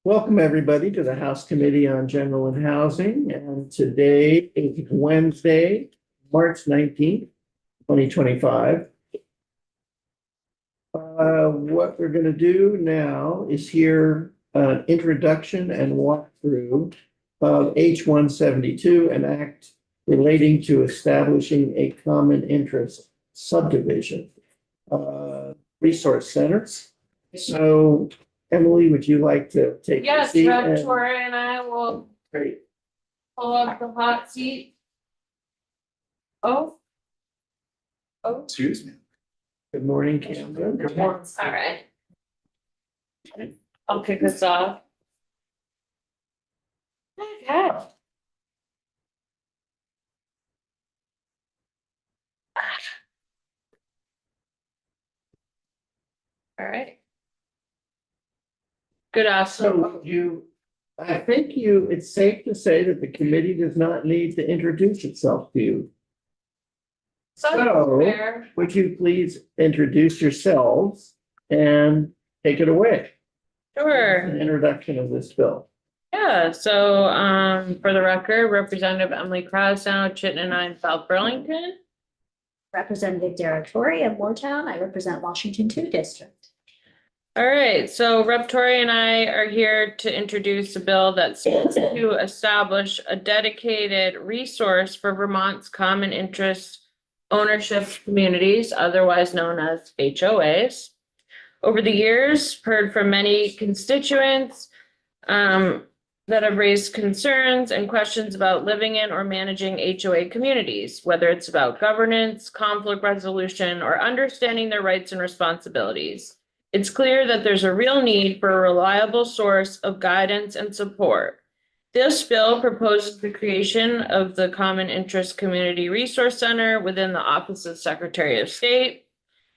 Welcome, everybody, to the House Committee on General and Housing. And today is Wednesday, March 19th, 2025. What we're going to do now is hear an introduction and walkthrough of H-172, an act relating to establishing a common interest subdivision resource center. So Emily, would you like to take your Yes, seat? Rep. Tori and I will Great. pull up the hot seat. Oh. Oh, Excuse me. Good morning, Camden. Good morning. all right. I'll kick this off. Okay. All right. Good afternoon. So I think it's safe to say that the committee does not need to introduce itself to you. So, Fair. would you please introduce yourselves and take it away? Sure. An introduction of this bill. Yeah, so for the record, Representative Emily Krasnow, Chittenden 9, South Burlington. Representative Derek Torrey of Moortown. I represent Washington 2 District. All right, so Rep. Tori and I are here to introduce a bill that seeks to establish a dedicated resource for Vermont's common interest ownership communities, otherwise known as HOAs. Over the years, heard from many constituents that have raised concerns and questions about living in or managing HOA communities, whether it's about governance, conflict resolution, or understanding their rights and responsibilities. It's clear that there's a real need for a reliable source of guidance and support. This bill proposes the creation of the Common Interest Community Resource Center within the Office of Secretary of State.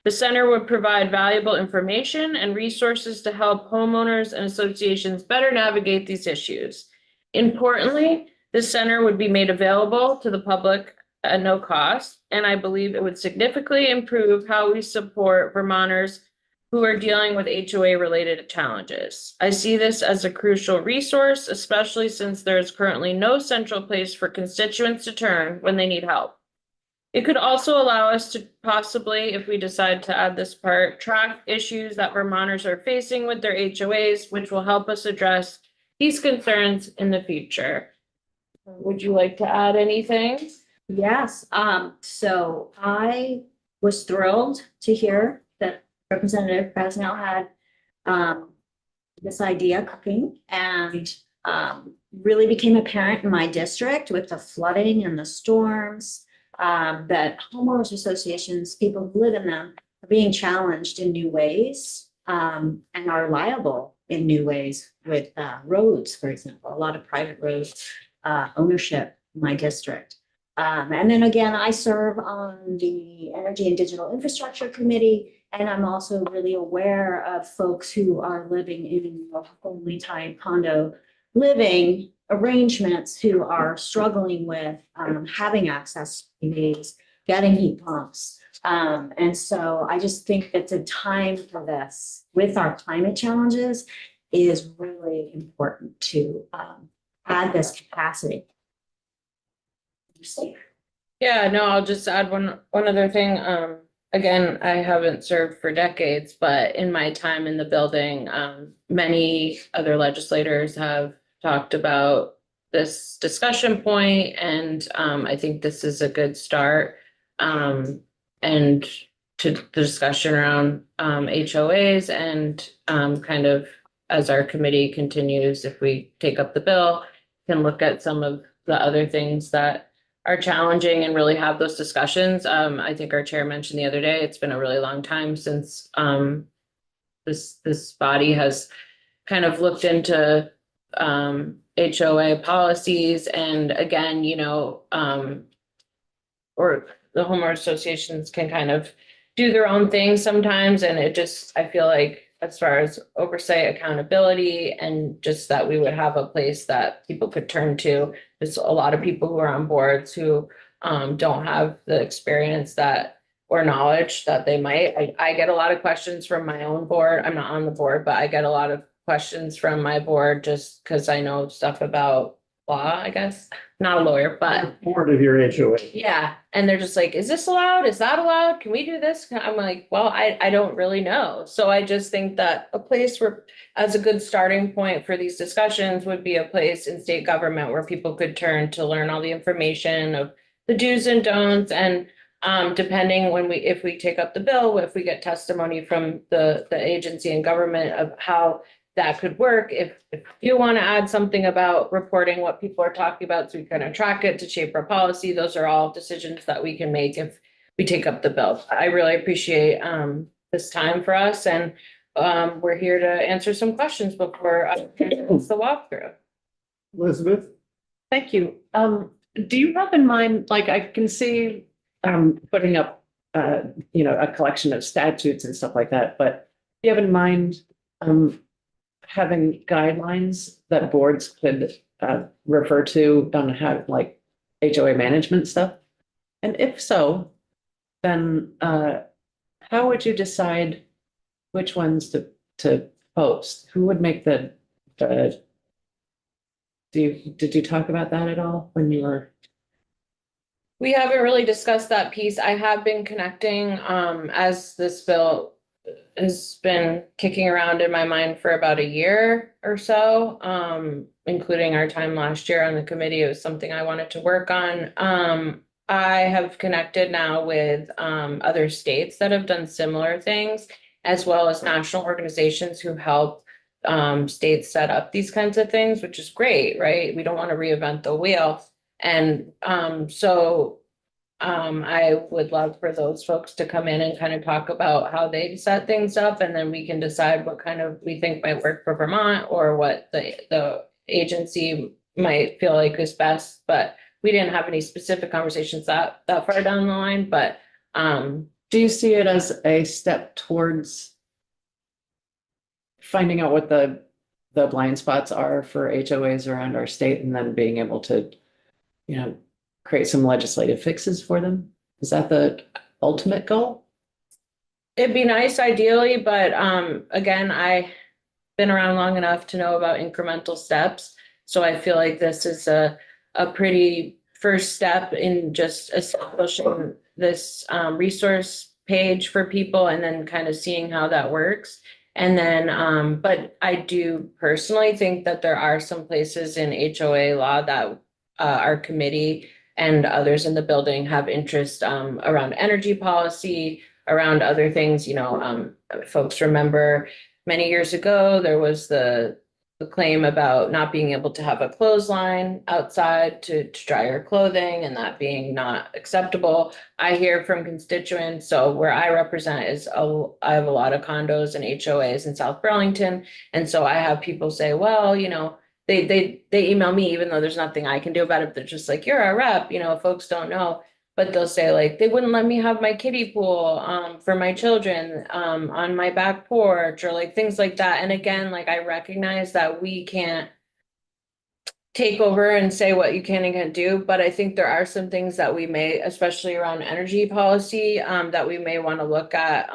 The center would provide valuable information and resources to help homeowners and associations better navigate these issues. Importantly, the center would be made available to the public at no cost, and I believe it would significantly improve how we support Vermonters who are dealing with HOA-related challenges. I see this as a crucial resource, especially since there is currently no central place for constituents to turn when they need help. It could also allow us to possibly, if we decide to add this part, track issues that Vermonters are facing with their HOAs, which will help us address these concerns in the future. Would you like to add anything? Yes, so I was thrilled to hear that Representative Krasnow had this idea cooking and really became apparent in my district with the flooding and the storms. That homeowners associations, people who live in them, are being challenged in new ways and are liable in new ways with roads, for example, a lot of private roads ownership in my district. And then again, I serve on the Energy and Digital Infrastructure Committee, and I'm also really aware of folks who are living in only time condo living arrangements who are struggling with having access to these, getting heat pumps. And so I just think that the time for this with our climate challenges is really important to add this capacity. Yeah, no, I'll just add one other thing. Again, I haven't served for decades, but in my time in the building, many other legislators have talked about this discussion point, and I think this is a good start. And to the discussion around HOAs and kind of as our committee continues, if we take up the bill, can look at some of the other things that are challenging and really have those discussions. I think our chair mentioned the other day, it's been a really long time since this body has kind of looked into HOA policies, and again, or the homeowner associations can kind of do their own thing sometimes, and I feel like as far as oversight, accountability, and just that we would have a place that people could turn to. There's a lot of people who are on boards who don't have the experience that or knowledge that they might. I get a lot of questions from my own board. I'm not on the board, but I get a lot of questions from my board just because I know stuff about law, I guess. Not a lawyer, but Board of your HOA. yeah, and they're just like, is this allowed? Is that allowed? Can we do this? I'm like, well, I don't really know. So I just think that a place where, as a good starting point for these discussions would be a place in state government where people could turn to learn all the information of the do's and don'ts. And depending if we take up the bill, if we get testimony from the agency and government of how that could work. If you want to add something about reporting what people are talking about, so we kind of track it to shape our policy, those are all decisions that we can make if we take up the bill. I really appreciate this time for us, and we're here to answer some questions before the walkthrough. Elizabeth? Thank you. Do you have in mind, like, I can see putting up, a collection of statutes and stuff like that, but do you have in mind having guidelines that boards could refer to on how, like, HOA management stuff? And if so, then how would you decide which ones to post? Who would make the did you talk about that at all when you were? We haven't really discussed that piece. I have been connecting as this bill has been kicking around in my mind for about a year or so, including our time last year on the committee. It was something I wanted to work on. I have connected now with other states that have done similar things, as well as national organizations who help states set up these kinds of things, which is great, right? We don't want to reinvent the wheel. And I would love for those folks to come in and kind of talk about how they set things up, and then we can decide what kind of we think might work for Vermont or what the agency might feel like is best. But we didn't have any specific conversations that far down the line. But do you see it as a step towards finding out what the blind spots are for HOAs around our state, and then being able to, create some legislative fixes for them? Is that the ultimate goal? it'd be nice ideally, but again, I've been around long enough to know about incremental steps. So I feel like this is a pretty first step in just establishing this resource page for people and then kind of seeing how that works. And then, but I do personally think that there are some places in HOA law that our committee and others in the building have interest around energy policy, around other things. Folks remember many years ago, there was the claim about not being able to have a clothesline outside to dry your clothing, and that being not acceptable. I hear from constituents. So where I represent I have a lot of condos and HOAs in South Burlington. And so I have people say, well, they email me, even though there's nothing I can do about it. They're just like, you're a rep, folks don't know. But they'll say, like, they wouldn't let me have my kiddie pool for my children on my back porch, or like things like that. And again, like, I recognize that we can't take over and say what you can and can't do, but I think there are some things that we may, especially around energy policy, that we may want to look at.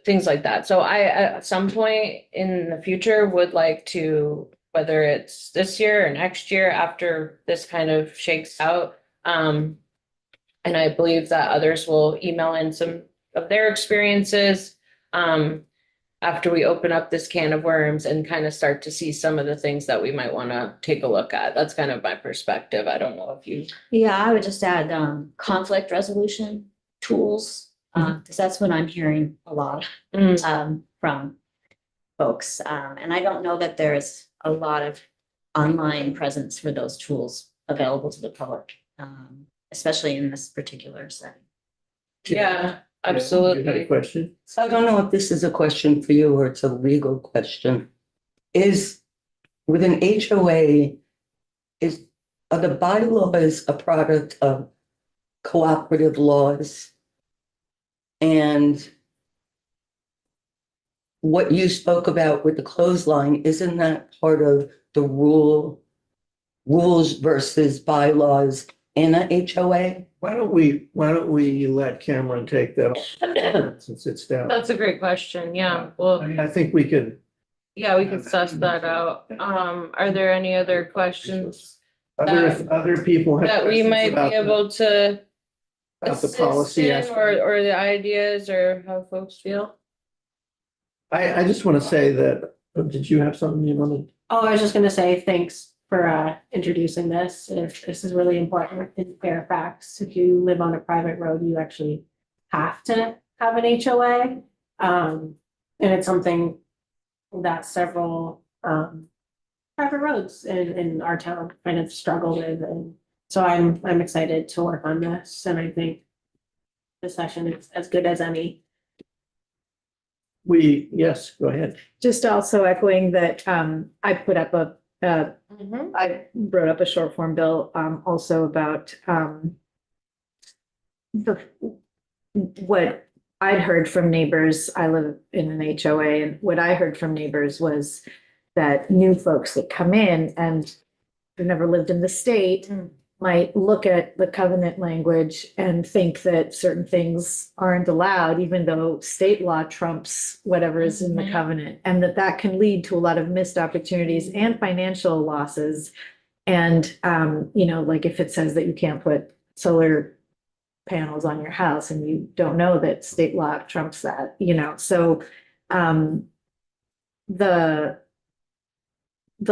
Things like that. So I, at some point in the future, would like to, whether it's this year or next year after this kind of shakes out. And I believe that others will email in some of their experiences after we open up this can of worms and kind of start to see some of the things that we might want to take a look at. That's kind of my perspective. I don't know if you. Yeah, I would just add conflict resolution tools, because that's what I'm hearing a lot from folks. And I don't know that there's a lot of online presence for those tools available to the public, especially in this particular setting. Yeah, You had absolutely. a question? So I don't know if this is a question for you or it's a legal question. Is with an HOA, are the bylaws a product of cooperative laws? And what you spoke about with the clothesline, isn't that part of the rules versus bylaws in a HOA? Why don't we let Cameron take that on since it's down? That's a great question. Yeah, I well, mean, I think we could, yeah, we can suss that out. Are there any other questions other people have that we questions might about be able to about the assist policy in aspect. or the ideas or how folks feel? I just want to say that, did you have something you wanted? Oh, I was just gonna say, thanks for introducing this. This is really important in Fairfax. If you live on a private road, you actually have to have an HOA. And it's something that several private roads in our town kind of struggle with. And so I'm excited to work on this, and I think the session is as good as any. Yes, go ahead. Just also echoing that, I put up Mhm. I wrote up a short form bill, also about, the, what I'd heard from neighbors. I live in an HOA, and what I heard from neighbors was that new folks that come in and have never lived in the state Mm. might look at the covenant language and think that certain things aren't allowed, even though state law trumps whatever is in the Mhm. covenant. And that can lead to a lot of missed opportunities and financial losses. And, like if it says that you can't put solar panels on your house and you don't know that state law trumps that, so, the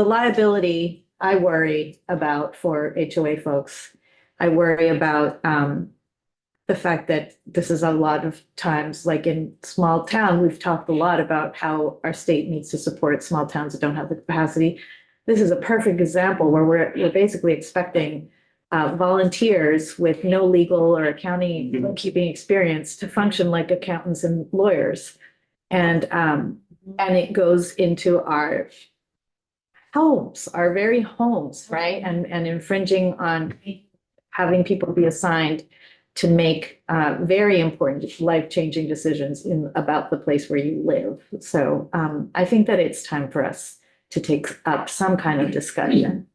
liability I worry about for HOA folks. I worry about the fact that this is a lot of times, like in small town, we've talked a lot about how our state needs to support small towns that don't have the capacity. This is a perfect example where we're basically expecting volunteers with no legal or accounting bookkeeping experience to function like accountants and lawyers. And it goes into our homes, our very homes, right? And infringing on having people be assigned to make very important life-changing decisions about the place where you live. So I think that it's time for us to take up some kind of discussion.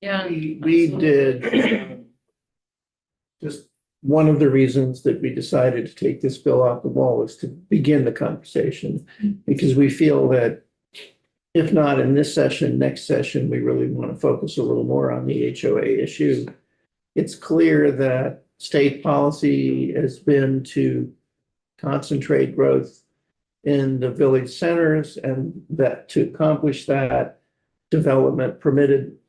Yeah. We did, just one of the reasons that we decided to take this bill off the wall was to begin the conversation, because we feel that if not in this session, next session, we really want to focus a little more on the HOA issue. It's clear that state policy has been to concentrate growth in the village centers, and that to accomplish that,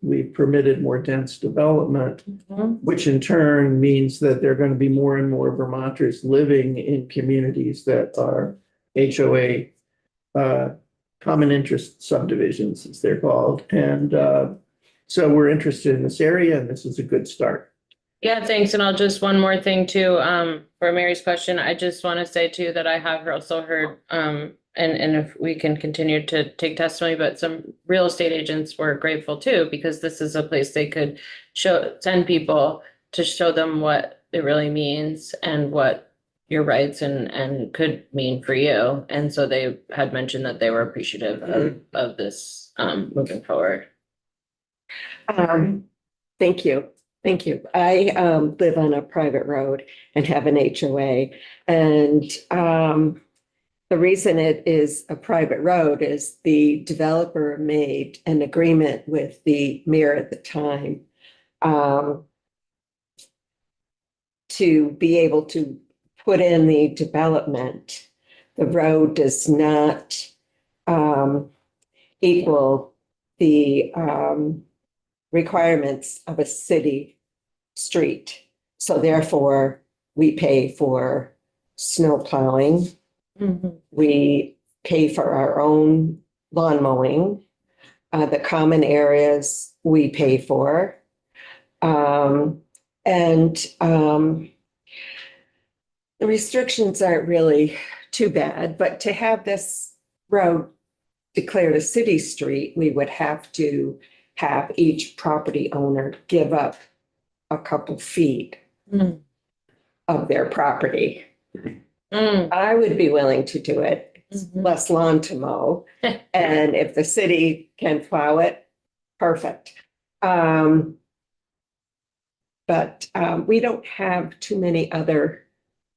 we permitted more dense development, Mhm. which in turn means that there are going to be more and more Vermonters living in communities that are HOA common interest subdivisions, as they're called. And so we're interested in this area, and this is a good start. Yeah, thanks. And I'll just one more thing too, for Mary's question. I just want to say too that I have also heard, and if we can continue to take testimony, but some real estate agents were grateful too, because this is a place they could send people to show them what it really means and what your rights and could mean for you. And so they had mentioned that they were appreciative of this, moving forward. Thank you. Thank you. I live on a private road and have an HOA. And the reason it is a private road is the developer made an agreement with the mayor at the time to be able to put in the development. The road does not equal the requirements of a city street. So therefore, we pay for snow plowing. Mhm. We pay for our own lawn mowing. The common areas we pay for. The restrictions aren't really too bad, but to have this road declared a city street, we would have to have each property owner give up a couple feet Mm. of their property. Mm. I would be willing to do it. It's Mhm. less lawn to mow. And if the city can plow it, perfect. But we don't have too many other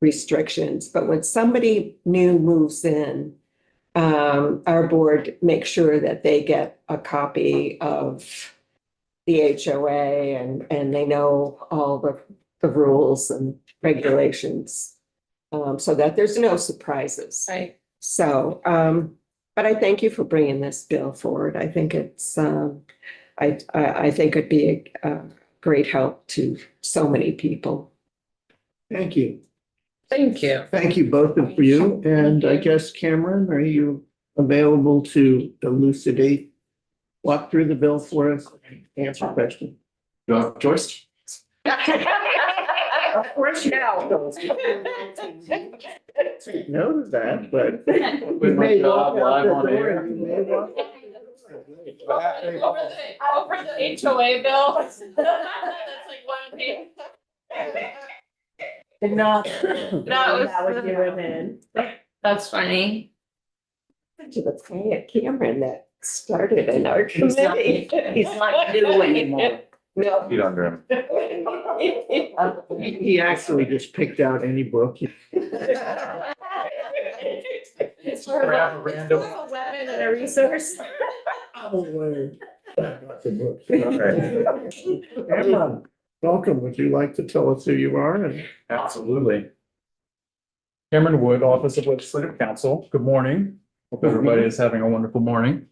restrictions. But when somebody new moves in, our board makes sure that they get a copy of the HOA and they know all the rules and regulations. So that there's no surprises. Right. So, but I thank you for bringing this bill forward. I think it's, I think it'd be a great help to so many people. Thank you. Thank you. Thank you both of you. And I guess Cameron, are you available to elucidate, walk through the bill for us, answer questions? Joyce? Of course now. Take note of that, but. With my You may job walk out live the on door, air. you may walk- Over the HOA bill. That's like one page. Did not. That was- That would do it in. That's funny. To the quiet Cameron that started in our committee. He's not new anymore. No. Feet under him. He actually just picked out any book. It's sort of Grab a a random. weapon and a resource. Oh, word. Not the book. All right. Cameron, welcome. Would you like to tell us who you are? And Absolutely. Cameron Wood, Office of Legislative Counsel. Good morning. Hope everybody is having a wonderful morning.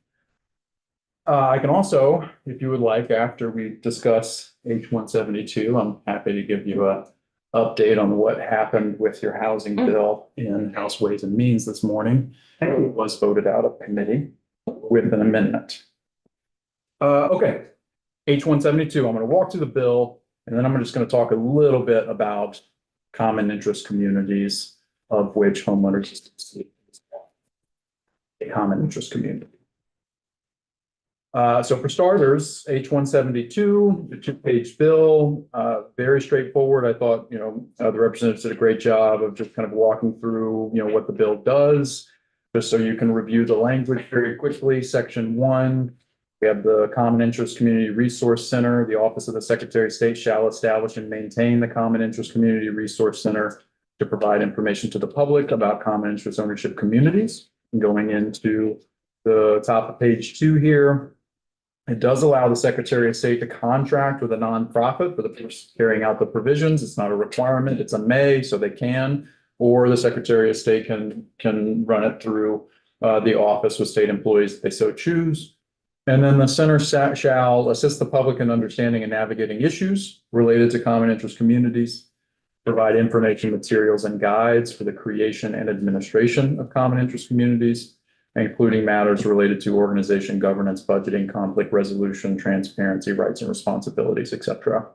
I can also, if you would like, after we discuss H-172, I'm happy to give you a update on what happened with your housing bill in House Ways and Means this morning. It was voted out of committee with an amendment. Okay, H-172, I'm going to walk through the bill, and then I'm just going to talk a little bit about common interest communities, of which homeowners is a common interest community. So for starters, H-172, the two-page bill, very straightforward. I thought, the representatives did a great job of just kind of walking through, what the bill does, just so you can review the language very quickly. Section 1, we have the Common Interest Community Resource Center. The Office of the Secretary of State shall establish and maintain the Common Interest Community Resource Center to provide information to the public about common interest ownership communities. Going into the top of page 2 here, it does allow the Secretary of State to contract with a nonprofit for the carrying out the provisions. It's not a requirement, it's a may, so they can, or the Secretary of State can run it through the office with state employees if they so choose. And then the center shall assist the public in understanding and navigating issues related to common interest communities, provide information, materials, and guides for the creation and administration of common interest communities, including matters related to organization, governance, budgeting, conflict resolution, transparency, rights and responsibilities, etc.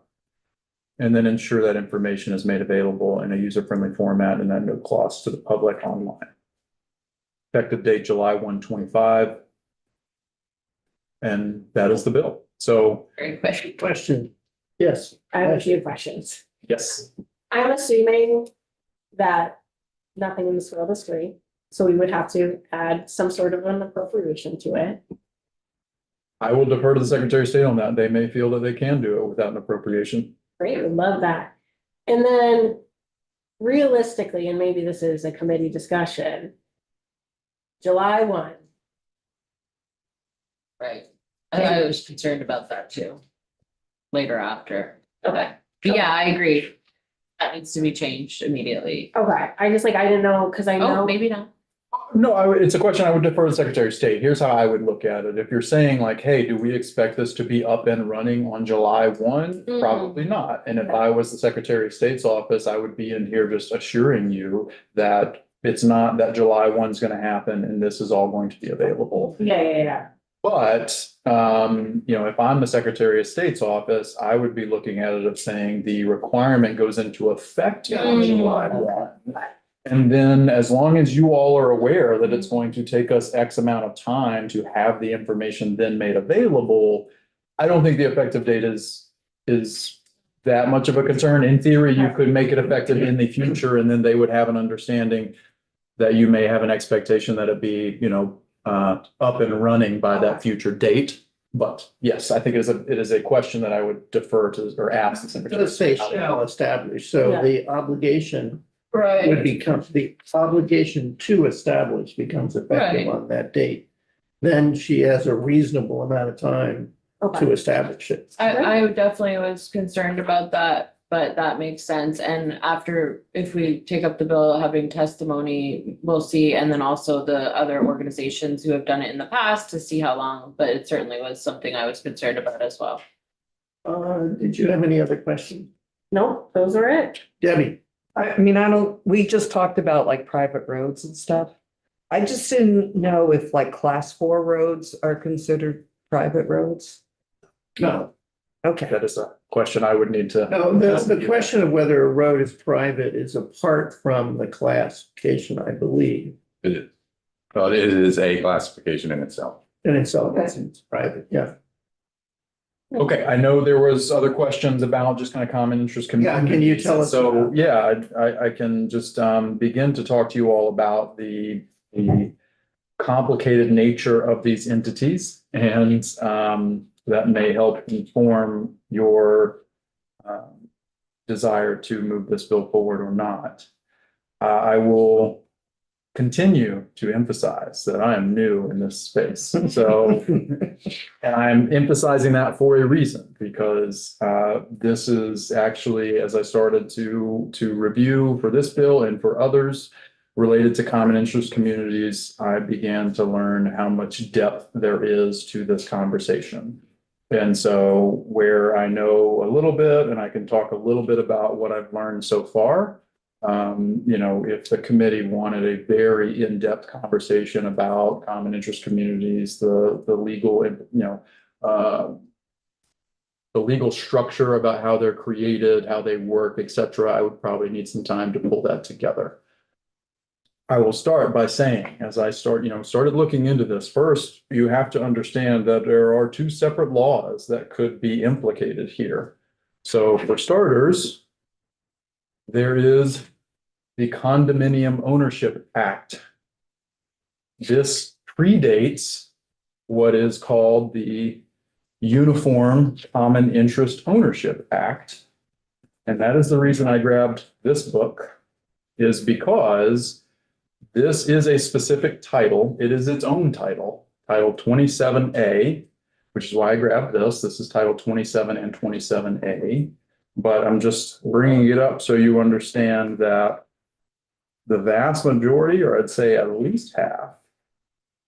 And then ensure that information is made available in a user-friendly format and at no cost to the public online. Effective date July 1, 2025. And that is the bill. So, Great question. question, yes. I have a few questions. yes, I'm assuming that nothing in this world is free, so we would have to add some sort of an appropriation to it. I will defer to the Secretary of State on that. They may feel that they can do it without an appropriation. Great, would love that. And then realistically, and maybe this is a committee discussion, July 1. Right. I was concerned about that too. Later after. Okay. But yeah, I agree. That needs to be changed immediately. Okay, I didn't know, because I Oh, know. maybe not. No, it's a question I would defer to the Secretary of State. Here's how I would look at it. If you're saying like, hey, do we expect this to be up and running on July 1? Mm. Probably not. And if I was the Secretary of State's office, I would be in here just assuring you that it's not that July 1 is going to happen and this is all going to be available. Yeah. But, if I'm the Secretary of State's office, I would be looking at it of saying the requirement goes into effect on Mm. July 1. And then as long as you all are aware that it's going to take us X amount of time to have the information then made available, I don't think the effective date is that much of a concern. In theory, you could make it effective in the future, and then they would have an understanding that you may have an expectation that it be, up and running by that future date. But yes, I think it is a question that I would defer to or ask the It secretary. does say shall establish, so Yeah. the obligation would Right. become, the obligation to establish becomes effective Right. on that date. Then she has a reasonable amount of time to establish it. I definitely was concerned about that, but that makes sense. And after, if we take up the bill, having testimony, we'll see. And then also the other organizations who have done it in the past to see how long, but it certainly was something I was concerned about as well. Did you have any other questions? Nope, those are it. Debbie? I mean, we just talked about like private roads and stuff. I just didn't know if like class 4 roads are considered private roads. No. Okay, That is a question I would need to. No, the question of whether a road is private is apart from the classification, I believe. It is. Well, it is a classification in itself. And it's private, yeah. Okay, I know there was other questions about just kind of common interest communities. Yeah, can you tell us So, about- yeah, I can just begin to talk to you all about the complicated nature of these entities, and that may help inform your desire to move this bill forward or not. I will continue to emphasize that I am new in this space. So, and I'm emphasizing that for a reason, because this is actually, as I started to review for this bill and for others related to common interest communities, I began to learn how much depth there is to this conversation. And so where I know a little bit, and I can talk a little bit about what I've learned so far, if the committee wanted a very in-depth conversation about common interest communities, the legal, the legal structure about how they're created, how they work, et cetera, I would probably need some time to pull that together. I will start by saying, as I started looking into this, first, you have to understand that there are two separate laws that could be implicated here. So for starters, there is the Condominium Ownership Act. This predates what is called the Uniform Common Interest Ownership Act. And that is the reason I grabbed this book, is because this is a specific title. It is its own title, Title 27A, which is why I grabbed this. This is Title 27 and 27A. But I'm just bringing it up so you understand that the vast majority, or I'd say at least half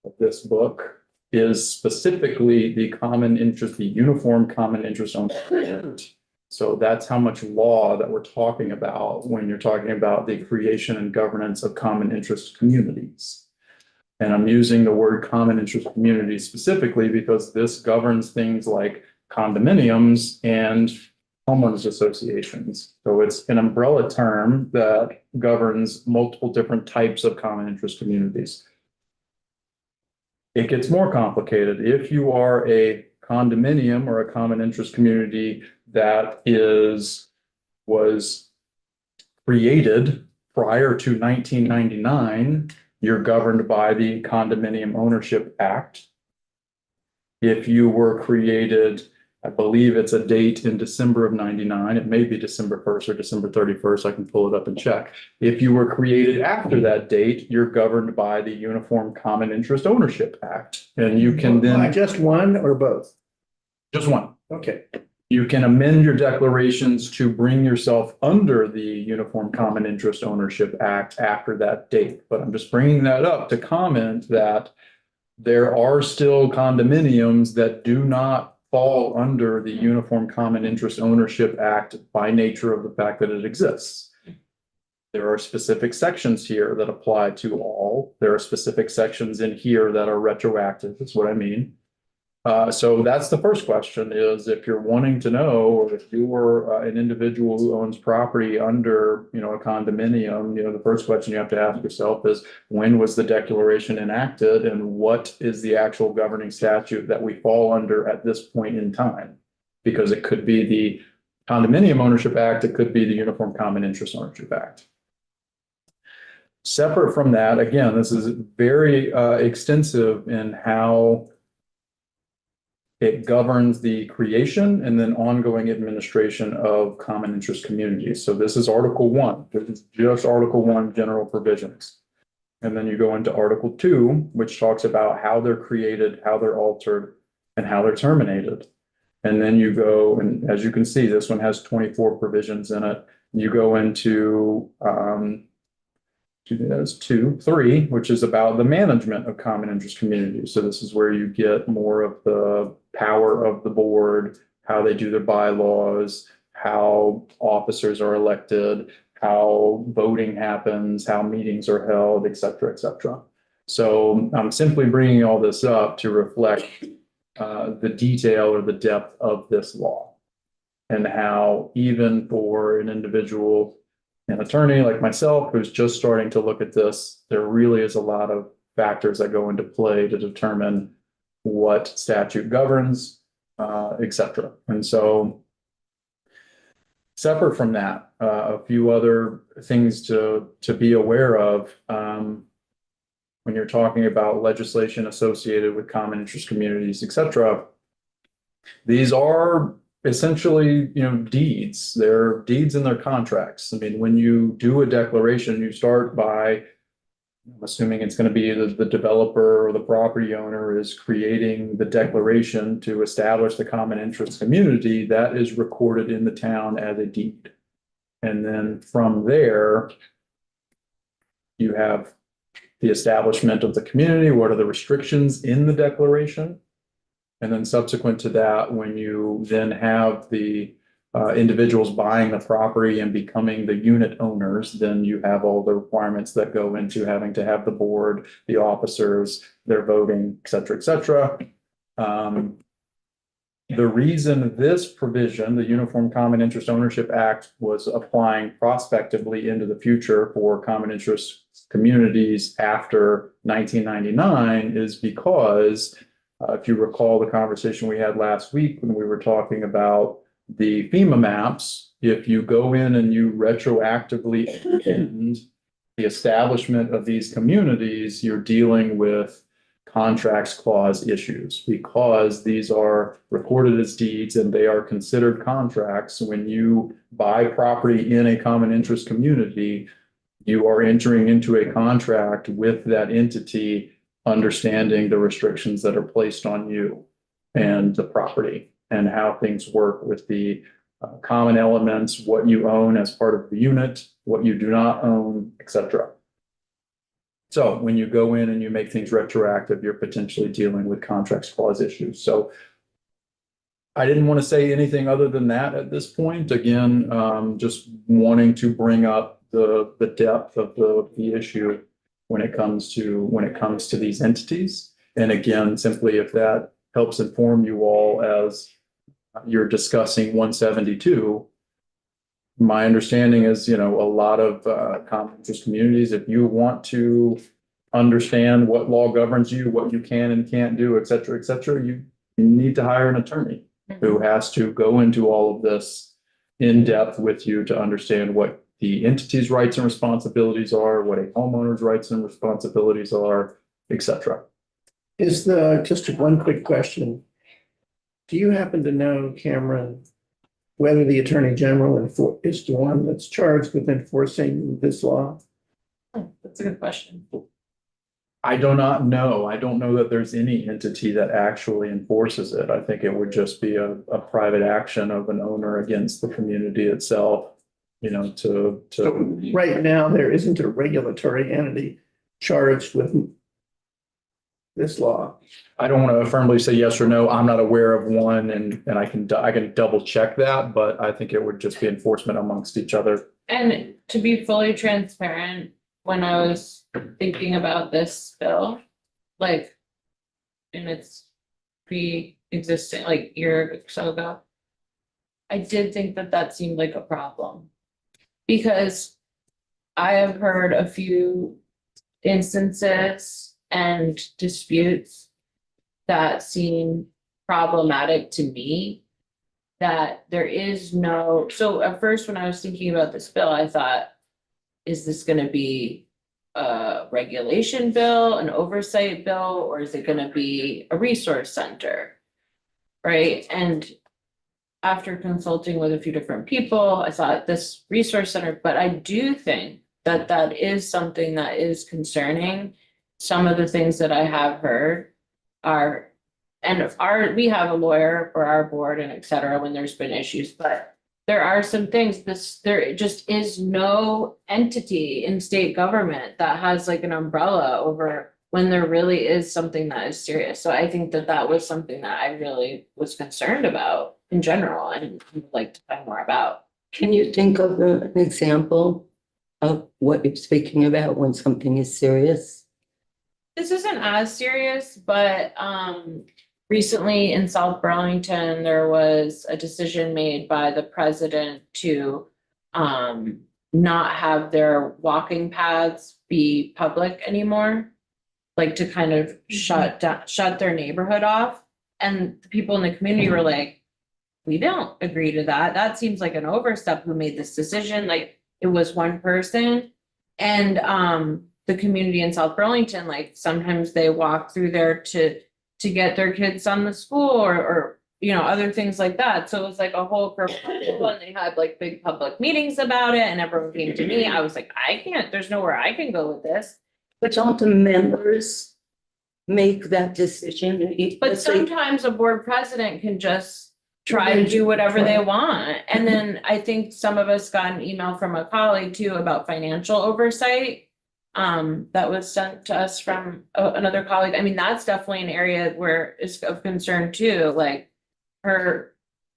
of this book, is specifically the common interest, the Uniform Common Interest Ownership Act. So that's how much law that we're talking about when you're talking about the creation and governance of common interest communities. And I'm using the word common interest community specifically because this governs things like condominiums and homeowners associations. So it's an umbrella term that governs multiple different types of common interest communities. It gets more complicated. If you are a condominium or a common interest community that was created prior to 1999, you're governed by the Condominium Ownership Act. If you were created, I believe it's a date in December of 99, it may be December 1st or December 31st, I can pull it up and check. If you were created after that date, you're governed by the Uniform Common Interest Ownership Act. And you can then. Just one or both? Just one. Okay. You can amend your declarations to bring yourself under the Uniform Common Interest Ownership Act after that date. But I'm just bringing that up to comment that there are still condominiums that do not fall under the Uniform Common Interest Ownership Act by nature of the fact that it exists. There are specific sections here that apply to all. There are specific sections in here that are retroactive, is what I mean. So that's the first question, is if you're wanting to know, or if you were an individual who owns property under, a condominium, the first question you have to ask yourself is, when was the declaration enacted and what is the actual governing statute that we fall under at this point in time? Because it could be the Condominium Ownership Act, it could be the Uniform Common Interest Ownership Act. Separate from that, again, this is very extensive in how It governs the creation and then ongoing administration of common interest communities. So this is Article 1. This is just Article 1 general provisions. And then you go into Article 2, which talks about how they're created, how they're altered, and how they're terminated. And then you go, and as you can see, this one has 24 provisions in it. You go into 3, which is about the management of common interest communities. So this is where you get more of the power of the board, how they do their bylaws, how officers are elected, how voting happens, how meetings are held, et cetera, et cetera. So I'm simply bringing all this up to reflect the detail or the depth of this law, and how even for an individual, an attorney like myself who's just starting to look at this, there really is a lot of factors that go into play to determine what statute governs, et cetera. And so separate from that, a few other things to be aware of when you're talking about legislation associated with common interest communities, et cetera. These are essentially, deeds. They're deeds in their contracts. I mean, when you do a declaration, you start by, I'm assuming it's going to be the developer or the property owner is creating the declaration to establish the common interest community that is recorded in the town as a deed. And then from there, you have the establishment of the community. What are the restrictions in the declaration? And then subsequent to that, when you then have the individuals buying the property and becoming the unit owners, then you have all the requirements that go into having to have the board, the officers, their voting, et cetera, et cetera. The reason this provision, the Uniform Common Interest Ownership Act, was applying prospectively into the future for common interest communities after 1999 is because if you recall the conversation we had last week when we were talking about the FEMA maps, if you go in and you retroactively end the establishment of these communities, you're dealing with contracts clause issues because these are recorded as deeds and they are considered contracts. When you buy property in a common interest community, you are entering into a contract with that entity, understanding the restrictions that are placed on you and the property and how things work with the common elements, what you own as part of the unit, what you do not own, et cetera. So when you go in and you make things retroactive, you're potentially dealing with contracts clause issues. So I didn't want to say anything other than that at this point. Again, just wanting to bring up the depth of the issue when it comes to these entities. And again, simply if that helps inform you all as you're discussing 172, my understanding is, a lot of common interest communities, if you want to understand what law governs you, what you can and can't do, et cetera, you need to hire an attorney who has to go into all of this in depth with you to understand what the entity's rights and responsibilities are, what a homeowner's rights and responsibilities are, et cetera. Just one quick question. Do you happen to know, Cameron, whether the Attorney General is the one that's charged with enforcing this law? That's a good question. I do not know. I don't know that there's any entity that actually enforces it. I think it would just be a private action of an owner against the community itself, So right now, there isn't a regulatory entity charged with this law. I don't want to firmly say yes or no. I'm not aware of one, and I can double check that, but I think it would just be enforcement amongst each other. And to be fully transparent, when I was thinking about this bill, like, and it's pre-existing, like year or so ago, I did think that seemed like a problem. Because I have heard a few instances and disputes that seem problematic to me, that there is no, so at first when I was thinking about this bill, I thought, is this gonna be a regulation bill, an oversight bill, or is it gonna be a resource center? right? And after consulting with a few different people, I thought this resource center, but I do think that that is something that is concerning. Some of the things that I have heard are, we have a lawyer for our board and et cetera, when there's been issues, but there are some things, there just is no entity in state government that has like an umbrella over when there really is something that is serious. So I think that that was something that I really was concerned about in general and would like to find more about. Can you think of an example of what you're speaking about when something is serious? This isn't as serious, but recently in South Burlington, there was a decision made by the president to not have their walking paths be public anymore. Like to kind of shut their neighborhood off. And the people in the community were like, we don't agree to that. That seems like an overstep. Who made this decision? Like it was one person. And the community in South Burlington, like sometimes they walk through there to get their kids on the school or you know, other things like that. So it was like a whole group of people and they had like big public meetings about it and everyone came to me. I was like, there's nowhere I can go with this. But don't the members make that decision? But sometimes a board president can just try to do whatever they want. And then I think some of us got an email from a colleague too about financial oversight. That was sent to us from another colleague. I mean, that's definitely an area where is of concern too. Like her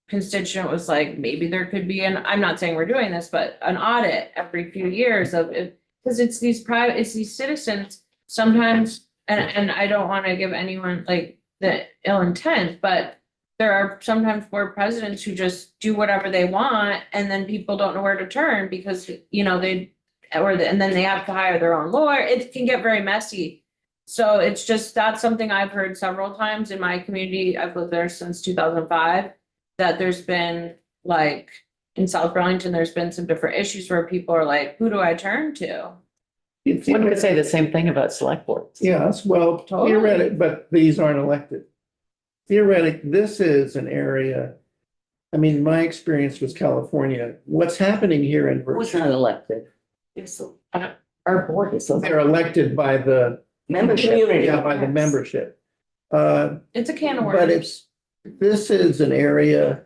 constituent was like, maybe there could be I'm not saying we're doing this, but an audit every few years of it. Because it's these citizens sometimes, and I don't want to give anyone like the ill intent, but there are sometimes board presidents who just do whatever they want and then people don't know where to turn because, you know, and then they have to hire their own lawyer. It can get very messy. So it's just, that's something I've heard several times in my community. I've lived there since 2005, that there's been like, in South Burlington, there's been some different issues where people are like, who do I turn to? One could say the same thing about select boards. Yes, well, theoretic, but these aren't elected. Theoretic, this is an area, I mean, my experience was California. What's happening here in Who's Virginia? not elected? Our board is. They're elected by the Membership. yeah, by the membership. It's a can of But worms. this is an area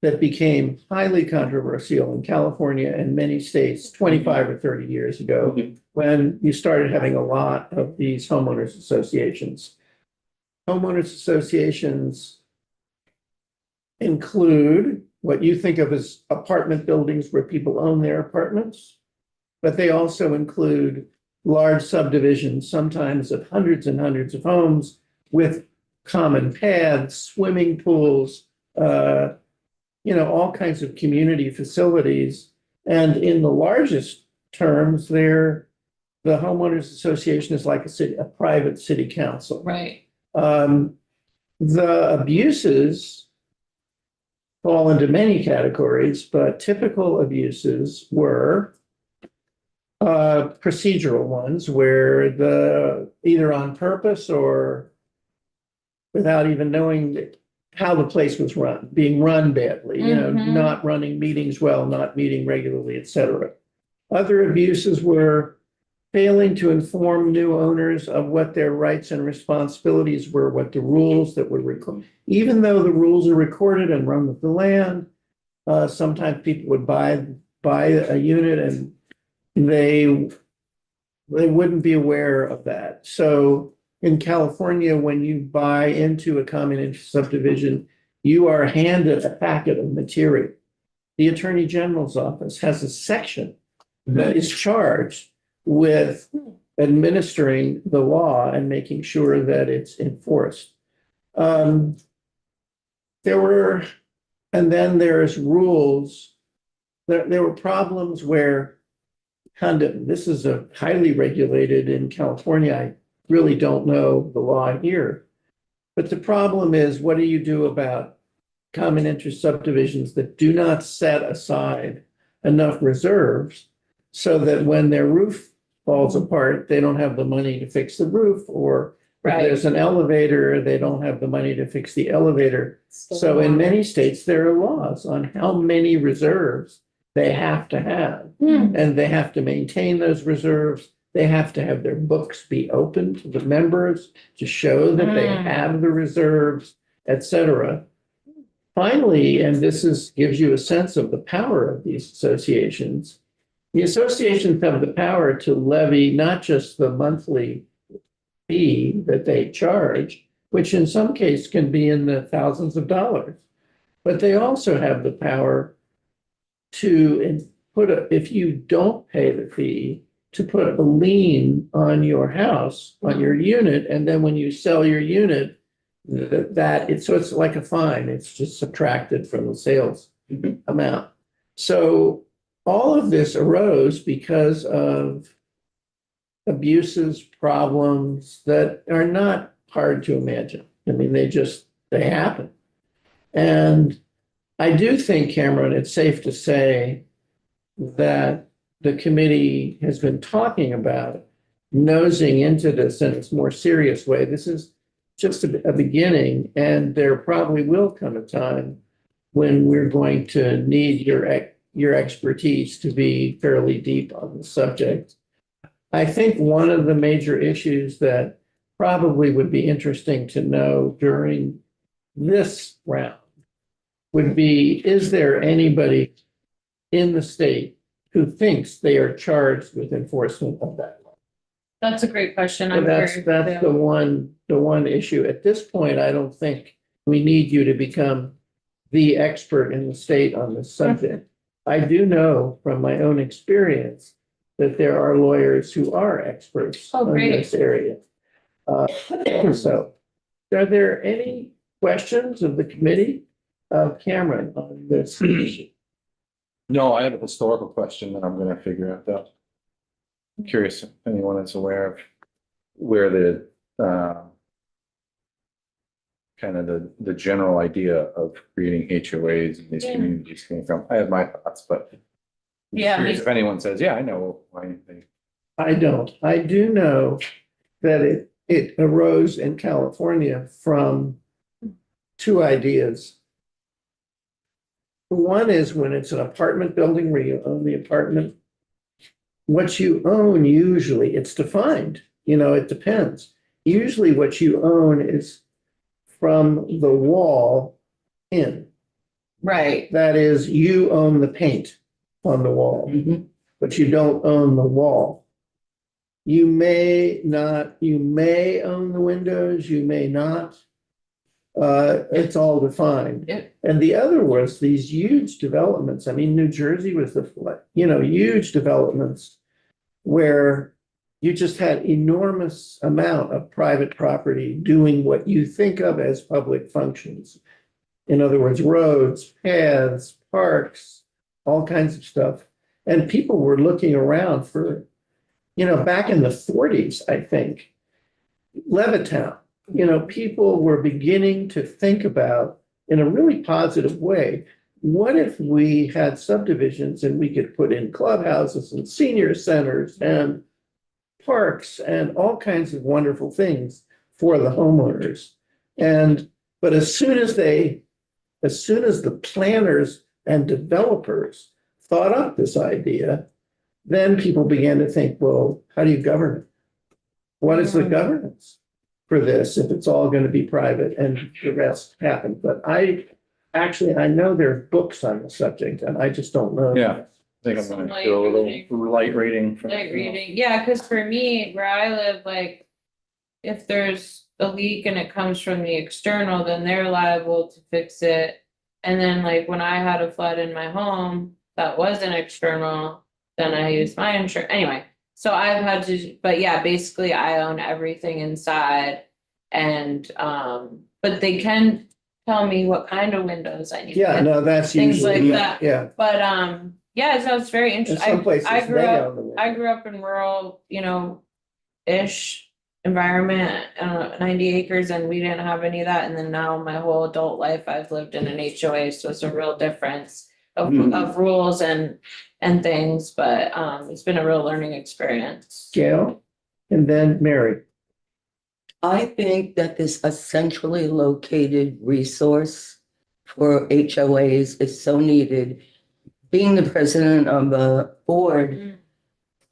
that became highly controversial in California and many states 25 or 30 years ago, when you started having a lot of these homeowners associations. Homeowners associations include what you think of as apartment buildings where people own their apartments, but they also include large subdivisions, sometimes of hundreds and hundreds of homes with common paths, swimming pools, you know, all kinds of community facilities. And in the largest terms, the homeowners association is like a private city council. Right. The abuses fall into many categories, but typical abuses were procedural ones where either on purpose or without even knowing how the place was run, being run badly, you know, Mhm. not running meetings well, not meeting regularly, et cetera. Other abuses were failing to inform new owners of what their rights and responsibilities were, what the rules that were recorded. Even though the rules are recorded and run with the land, sometimes people would buy a unit and they wouldn't be aware of that. So in California, when you buy into a common interest subdivision, you are handed a packet of material. The Attorney General's office has a section that is charged with administering the law and making sure that it's enforced. And then there's rules. There were problems where this is a highly regulated in California. I really don't know the law here. But the problem is, what do you do about common interest subdivisions that do not set aside enough reserves so that when their roof falls apart, they don't have the money to fix the roof, or Right. there's an elevator, they don't have the money to fix the elevator. So in many states, there are laws on how many reserves they have to have. Hmm. And they have to maintain those reserves. They have to have their books be open to the members to show that they Mm. have the reserves, et cetera. Finally, and gives you a sense of the power of these associations. The associations have the power to levy not just the monthly fee that they charge, which in some cases can be in the thousands of dollars. But they also have the power to if you don't pay the fee, to put a lien on your house, on your unit, and then when you sell your unit, so it's like a fine, it's just subtracted from the sales amount. So all of this arose because of abuses, problems that are not hard to imagine. I mean, they happen. And I do think, Cameron, it's safe to say that the committee has been talking about nosing into this in its more serious way. This is just a beginning, and there probably will come a time when we're going to need your expertise to be fairly deep on the subject. I think one of the major issues that probably would be interesting to know during this round would be, is there anybody in the state who thinks they are charged with enforcement of that law? That's a great question. And I'm that's curious the too. one issue. At this point, I don't think we need you to become the expert in the state on this subject. I do know from my own experience that there are lawyers who are experts Oh, in great. this area. So, are there any questions of the committee of Cameron on this issue? No, I have a historical question that I'm gonna figure out though. I'm curious if anyone is aware of where the kind of the general idea of creating HOAs in these Yeah. communities came from. I have my thoughts, but I'm Yeah, curious if anyone says, yeah, I know why they. I don't. I do know that it arose in California from two ideas. One is when it's an apartment building where you own the apartment. What you own, usually, it's defined, it depends. Usually what you own is from the wall in. right. That is, you own the paint on the wall, but you don't own the wall. You may own the windows, you may not. It's all defined. Yeah. And the other was these huge developments. I mean, New Jersey was huge developments where you just had enormous amount of private property doing what you think of as public functions. In other words, roads, paths, parks, all kinds of stuff. And people were looking around for, back in the 40s, I think, Levittown, people were beginning to think about in a really positive way, what if we had subdivisions and we could put in clubhouses and senior centers and parks and all kinds of wonderful things for the homeowners. But as soon as the planners and developers thought up this idea, then people began to think, well, how do you govern it? What is the governance for this if it's all going to be private and the rest happened? But I know there are books on the subject and I just don't know. Yeah. I think I'm Some gonna do a little light reading. Light reading, yeah, because for me, where I live, like, if there's a leak and it comes from the external, then they're liable to fix it. And then like when I had a flood in my home that wasn't external, then I used my insurance, anyway. So I've had to, but yeah, basically I own everything inside. And but they can tell me what kind of windows I need. Yeah, no, that's Things like usually, that. yeah. But yeah, so it's very In interesting. some places, I they grew up, own the window. I grew up in rural, ish environment, 90 acres, and we didn't have any of that. And then now my whole adult life, I've lived in an HOA, so it's a real difference of rules and things, but it's been a real learning experience. Gail, and then Mary. I think that this a centrally located resource for HOAs is so needed. Being the president of the board,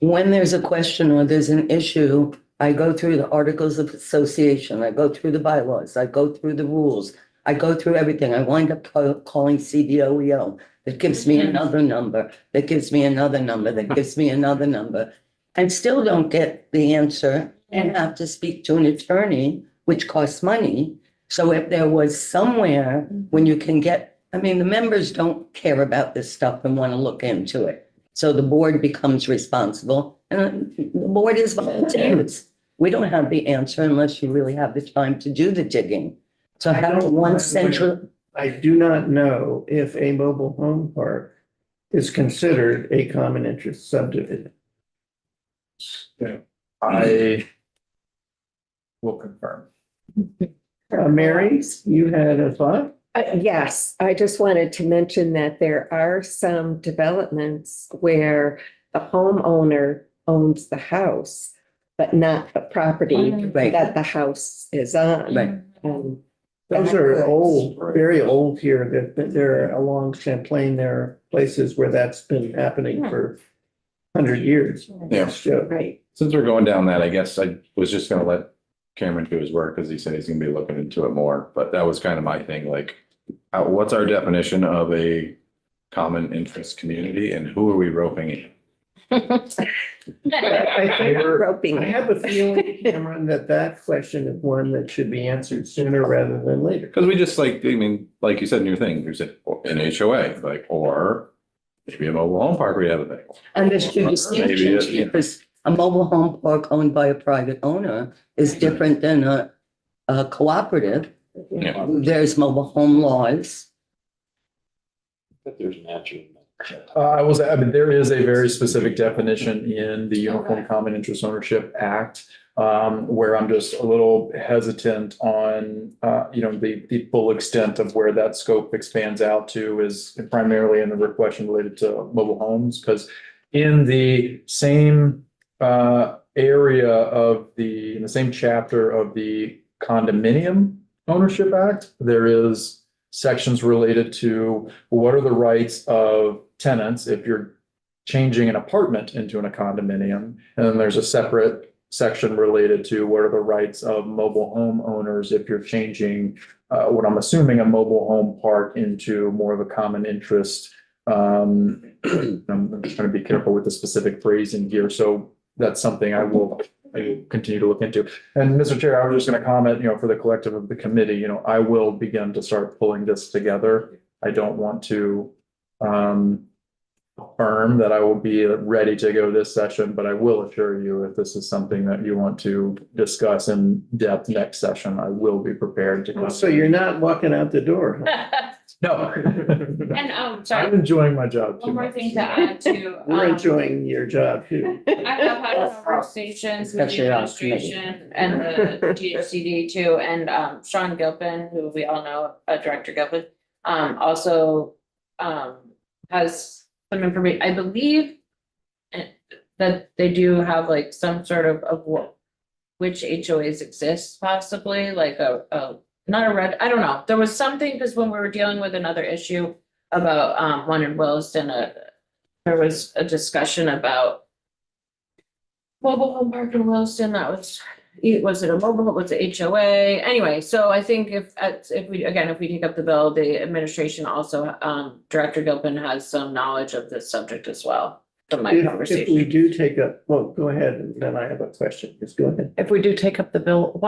when there's a question or there's an issue, I go through the articles of association, I go through the bylaws, I go through the rules, I go through everything. I wind up calling CDOEO. That gives me another number, that gives me another number, that gives me another number. And still don't get the answer and have to speak to an attorney, which costs money. So if there was somewhere when you can get, I mean, the members don't care about this stuff and want to look into it. So the board becomes responsible and the board is volunteers. We don't have the answer unless you really have the time to do the digging. So having one central, I do not know if a mobile home park is considered a common interest subdivision. I will confirm. Mary, you had a thought? Yes, I just wanted to mention that there are some developments where the homeowner owns the house, but not the property Right. that the house is on. Right. Um, Those are old, very old here, that there are along Champlain, there are places where that's been happening for 100 years. Yeah. So, Right. Since we're going down that, I guess I was just gonna let Cameron do his work because he said he's gonna be looking into it more, but that was kind of my thing, like, what's our definition of a common interest community and who are we roping in? I think Roping. I have a feeling, Cameron, that question is one that should be answered sooner rather than later. Because we just like, I mean, like you said in your thing, there's an HOA, like, or maybe a mobile home park we have a thing. and there's two Maybe distinctions it- because a mobile home park owned by a private owner is different than a cooperative. Yeah. There's mobile home laws. There's an answer. I mean, there is a very specific definition in the Uniform Common Interest Ownership Act, where I'm just a little hesitant on, the full extent of where that scope expands out to is primarily in the question related to mobile homes, because in the same area in the same chapter of the Condominium Ownership Act, there is sections related to what are the rights of tenants if you're changing an apartment into a condominium. And then there's a separate section related to what are the rights of mobile home owners if you're changing what I'm assuming a mobile home park into more of a common interest. I'm just trying to be careful with the specific phrasing here. So that's something I will continue to look into. And Mr. Chair, I was just going to comment, for the collective of the committee, I will begin to start pulling this together. I don't want to affirm that I will be ready to go this session, but I will assure you if this is something that you want to discuss in depth next session, I will be prepared to come. So you're not walking out the door, huh? No. And, sorry, I'm enjoying my job too one more much. thing to add to. We're enjoying your job too. I have had conversations with the Especially on committee. administration and the GHCD too, and Sean Gilpin, who we all know, Director Gilpin, also has some information, I believe that they do have like some sort of which HOAs exist possibly, like not a red, I don't know. There was something, because when we were dealing with another issue about one in Williston, there was a discussion about mobile home park in Williston. That was it a mobile, was it HOA? Anyway, so I think if we take up the bill, the administration also, Director Gilpin has some knowledge of this subject as well from my If we conversation. do take up, well, go ahead, and then I have a question. Just go ahead. If we do take up the bill,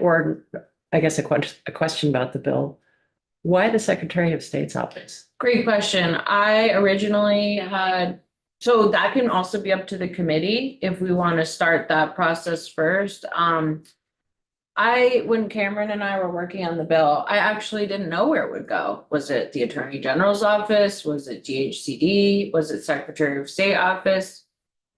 or I guess a question about the bill, why the Secretary of State's office? Great question. I originally had, so that can also be up to the committee if we want to start that process first. When Cameron and I were working on the bill, I actually didn't know where it would go. Was it the Attorney General's office? Was it GHCD? Was it Secretary of State office?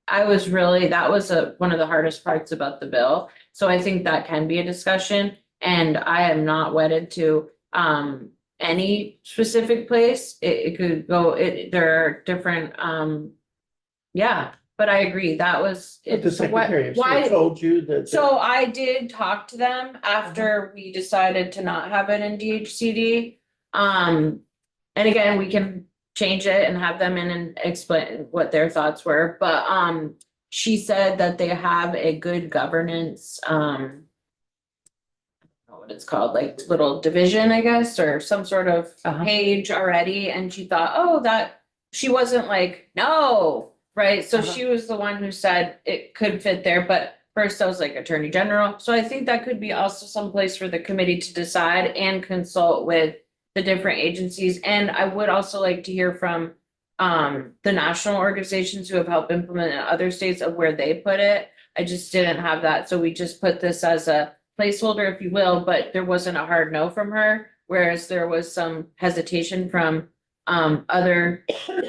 That was one of the hardest parts about the bill. So I think that can be a discussion, and I am not wedded to any specific place. It could go, there are different, but I agree, that was. But the it's what- Secretary of why- State told you that. So I did talk to them after we decided to not have it in DHCD. And again, we can change it and have them in and explain what their thoughts were, but, she said that they have a good governance, I don't know what it's called, like little division, I guess, or some sort of Uh-huh. page already, and she thought, oh, that, she wasn't like, no, right? So Uh-huh. she was the one who said it could fit there, but first I was like Attorney General, so I think that could be also someplace for the committee to decide and consult with the different agencies, and I would also like to hear from the national organizations who have helped implement in other states of where they put it. I just didn't have that, so we just put this as a placeholder, if you will, but there wasn't a hard no from her, whereas there was some hesitation from other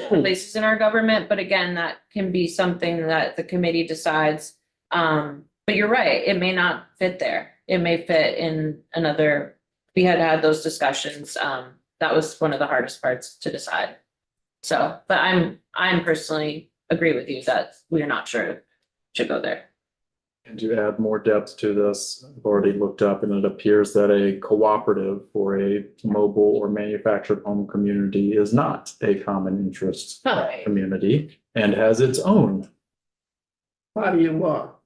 places in our government, but again, that can be something that the committee decides. But you're right, it may not fit there. It may fit in another, we had had those discussions. That was one of the hardest parts to decide. So, but I'm personally agree with you that we're not sure it should go there. And to add more depth to this, I've already looked up and it appears that a cooperative for a mobile or manufactured home community is not a common interest Right. community and has its own How do you walk?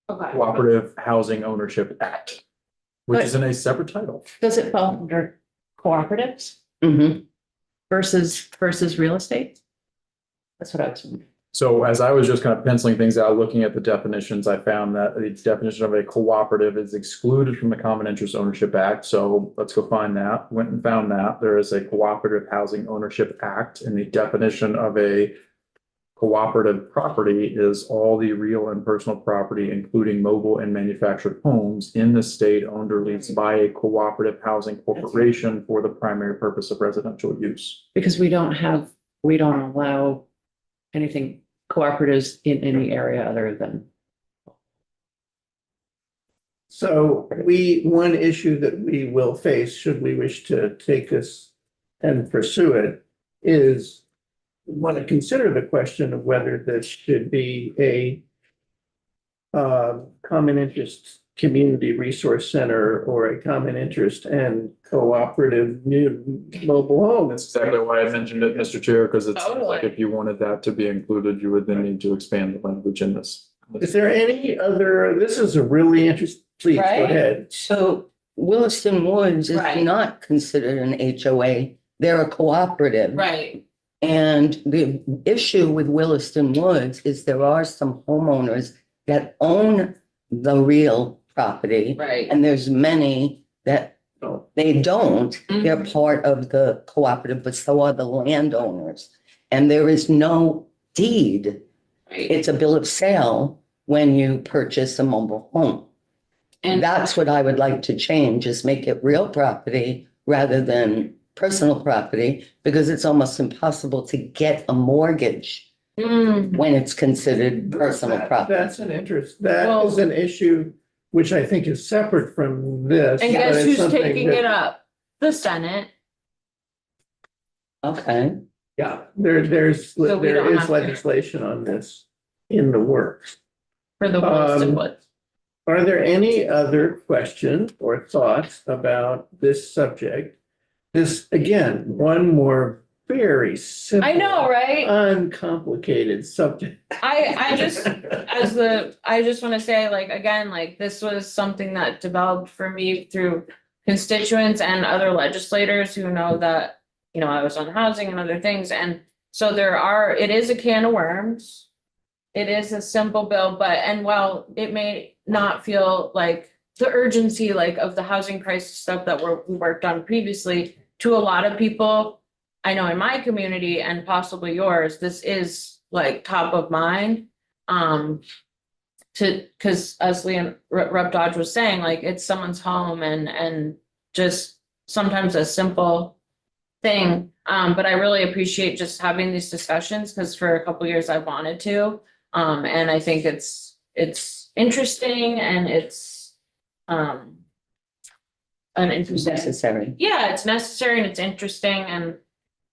Okay. Cooperative Housing Ownership Act, which is in a separate title. Does it fall under cooperatives Mhm. versus real estate? That's what I was wondering. So as I was just kind of penciling things out, looking at the definitions, I found that the definition of a cooperative is excluded from the Common Interest Ownership Act. So let's go find that. Went and found that. There is a Cooperative Housing Ownership Act, and the definition of a cooperative property is all the real and personal property, including mobile and manufactured homes in the state owned or leased by a cooperative housing corporation for the primary purpose of residential use. Because we don't allow anything cooperatives in any area other than. So one issue that we will face, should we wish to take this and pursue it, is we want to consider the question of whether this should be a common interest community resource center or a common interest and cooperative new mobile home. That's exactly why I mentioned it, Mr. Chair, because it's like Totally. if you wanted that to be included, you would then need to expand the language in this. Is there any other, this is a really interesting, please go Right? ahead. So Williston Woods is Right. not considered an HOA. They're a cooperative. Right. And the issue with Williston Woods is there are some homeowners that own the real property. Right. And there's many that they don't. They're Mhm. part of the cooperative, but so are the landowners. And there is no deed. Right. It's a bill of sale when you purchase a mobile home. And That's what I would like to change, is make it real property rather than personal property, because it's almost impossible to get a mortgage Mm, when it's considered personal property. That's an interest, that Well- is an issue which I think is separate from this. and but guess it's who's something taking that- it up? The Senate. Okay, Yeah, there's So we don't have to- legislation on this in the works. For the Williston Um, Woods. Are there any other questions or thoughts about this subject? This, again, one more very simple. I know, right? Uncomplicated subject. I just, I just wanna say, like, again, like, this was something that developed for me through constituents and other legislators who know that, you know, I was on housing and other things, and so it is a can of worms. It is a simple bill, but, and while it may not feel like the urgency, like, of the housing crisis stuff that we worked on previously, to a lot of people, I know in my community and possibly yours, this is like top of mind. Cause as Leon Rep Dodge was saying, like, it's someone's home and just sometimes a simple thing. But I really appreciate just having these discussions, because for a couple years I've wanted to. And I think it's interesting and it's an interesting. necessary. Yeah, it's necessary and it's interesting and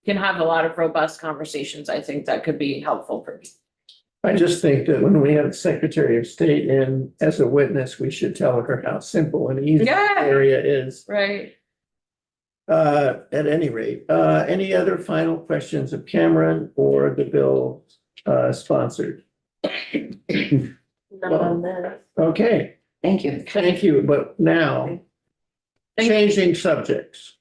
can have a lot of robust conversations. I think that could be helpful for me. I just think that when we have the Secretary of State in as a witness, we should tell her how simple and easy the Yeah. area is. Right. At any rate, any other final questions of Cameron or the bill sponsored? Not on this. Okay, Thank you. thank you, but now, Thank you. changing subjects.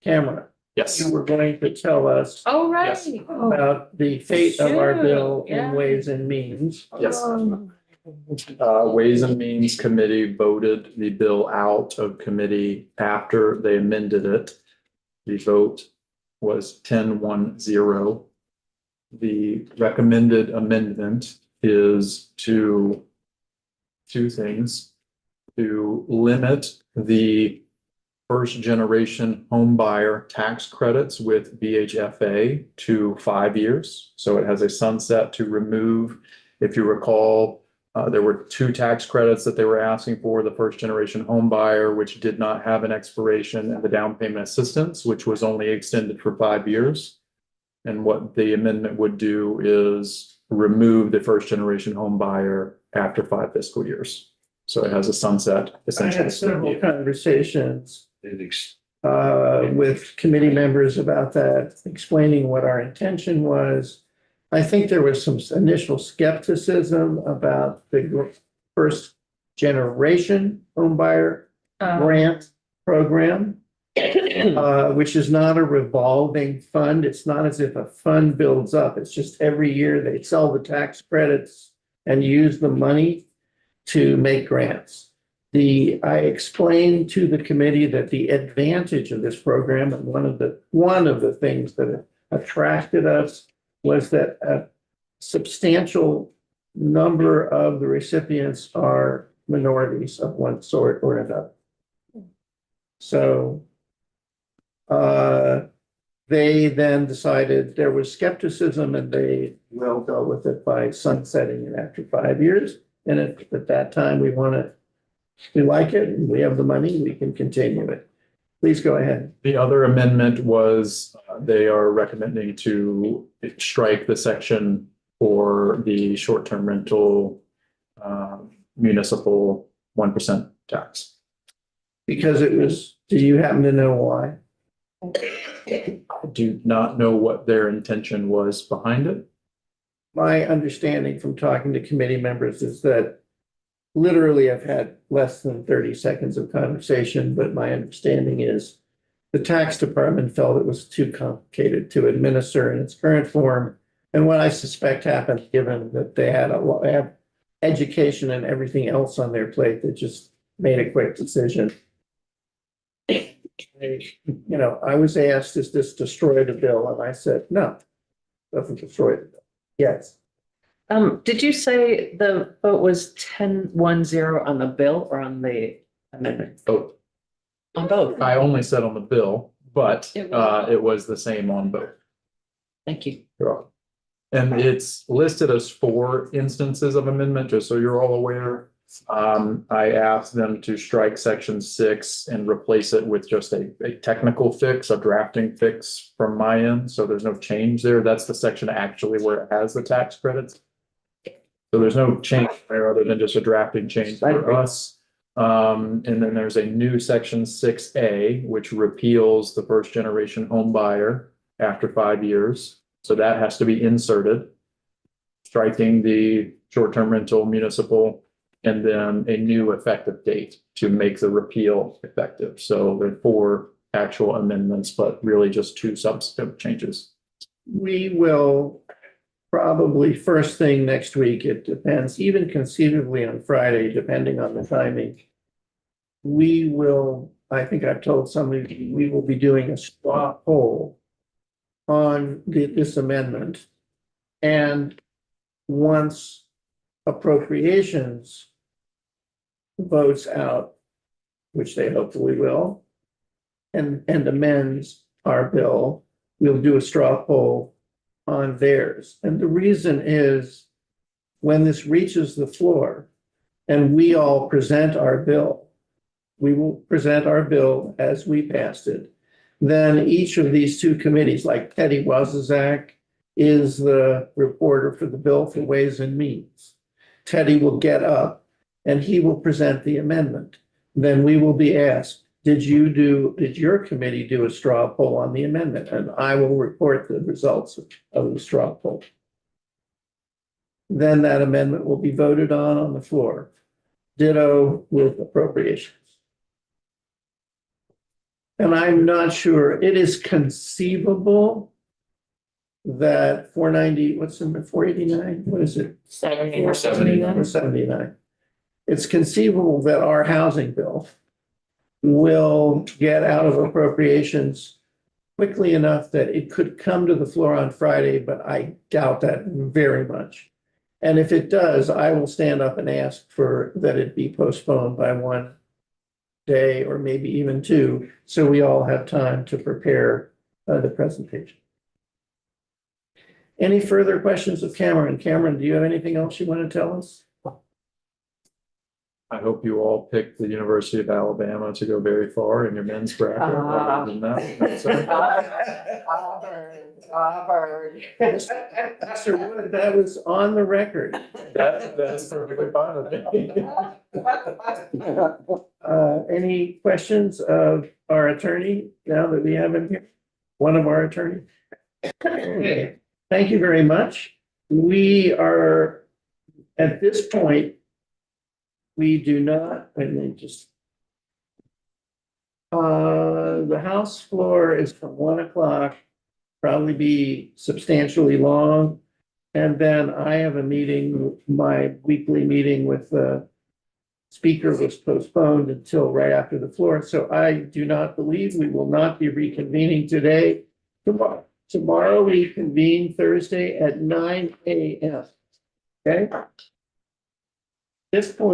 Cameron, Yes. you were going to tell us Oh, right. Yes. about the fate of our bill Shoot, yeah. in Ways and Means. Yes. Ways and Means Committee voted the bill out of committee after they amended it. The vote was 10-1-0. The recommended amendment is to two things. To limit the first generation home buyer tax credits with VHFA to 5 years. So it has a sunset to remove, if you recall, there were 2 tax credits that they were asking for, the first generation home buyer, which did not have an expiration, and the down payment assistance, which was only extended for 5 years. And what the amendment would do is remove the first generation home buyer after 5 fiscal years. So it has a sunset I essentially. had several conversations with committee members about that, explaining what our intention was. I think there was some initial skepticism about the first generation homebuyer grant program, which is not a revolving fund. It's not as if a fund builds up. It's just every year they sell the tax credits and use the money to make grants. I explained to the committee that the advantage of this program, and one of the things that attracted us, was that a substantial number of the recipients are minorities of one sort or another. So they then decided there was skepticism, and they will go with it by sunsetting it after 5 years. And at that time, we like it, and we have the money, we can continue it. Please go ahead. The other amendment was they are recommending to strike the section for the short-term rental municipal 1% tax. Because do you happen to know why? I do not know what their intention was behind it. My understanding from talking to committee members is that literally I've had less than 30 seconds of conversation, but my understanding is the tax department felt it was too complicated to administer in its current form. And what I suspect happened, given that they have education and everything else on their plate, that just made a quick decision. I was asked, does this destroy the bill? And I said, no, it doesn't destroy the bill. Yes. Did you say the vote was 10-1-0 on the bill or on the amendment? Both. On both. I only said on the bill, but It was- it was the same on both. Thank you. And it's listed as 4 instances of amendment, just so you're all aware. I asked them to strike section 6 and replace it with just a technical fix, a drafting fix from my end. So there's no change there. That's the section actually where it has the tax credits. So there's no change there other than just a drafting change for us. And then there's a new section 6A, which repeals the first generation home buyer after 5 years. So that has to be inserted, striking the short-term rental municipal, and then a new effective date to make the repeal effective. So there are 4 actual amendments, but really just 2 substantive changes. We will probably first thing next week, it depends, even conceivably on Friday, depending on the timing. I think I've told somebody, we will be doing a straw poll on this amendment. And once appropriations votes out, which they hopefully will, and amends our bill, we'll do a straw poll on theirs. And the reason is, when this reaches the floor and we all present our bill, we will present our bill as we passed it. Then each of these 2 committees, like Teddy Wazazak is the reporter for the bill for Ways and Means. Teddy will get up and he will present the amendment. Then we will be asked, did your committee do a straw poll on the amendment? And I will report the results of the straw poll. Then that amendment will be voted on the floor. Ditto with appropriations. And I'm not sure, it is conceivable that 490, what's in the 489? What is it? 79. Or 79. It's conceivable that our housing bill will get out of appropriations quickly enough that it could come to the floor on Friday, but I doubt that very much. And if it does, I will stand up and ask for that it be postponed by one day or maybe even two, so we all have time to prepare the presentation. Any further questions of Cameron? Cameron, do you have anything else you want to tell us? I hope you all picked the University of Alabama to go very far in your men's bracket. Other than that, that's it. Auburn. Mr. Wood, that was on the record. That's perfectly fine with me. Any questions of our attorney now that we have him here? One of our attorneys? Okay, thank you very much. We are, at this point, we do not, the House floor is from 1 o'clock, probably be substantially long. And then I have a meeting, my weekly meeting with the speaker was postponed until right after the floor. So I do not believe we will not be reconvening today. Tomorrow we convene Thursday at 9 a.m. Okay? At this point.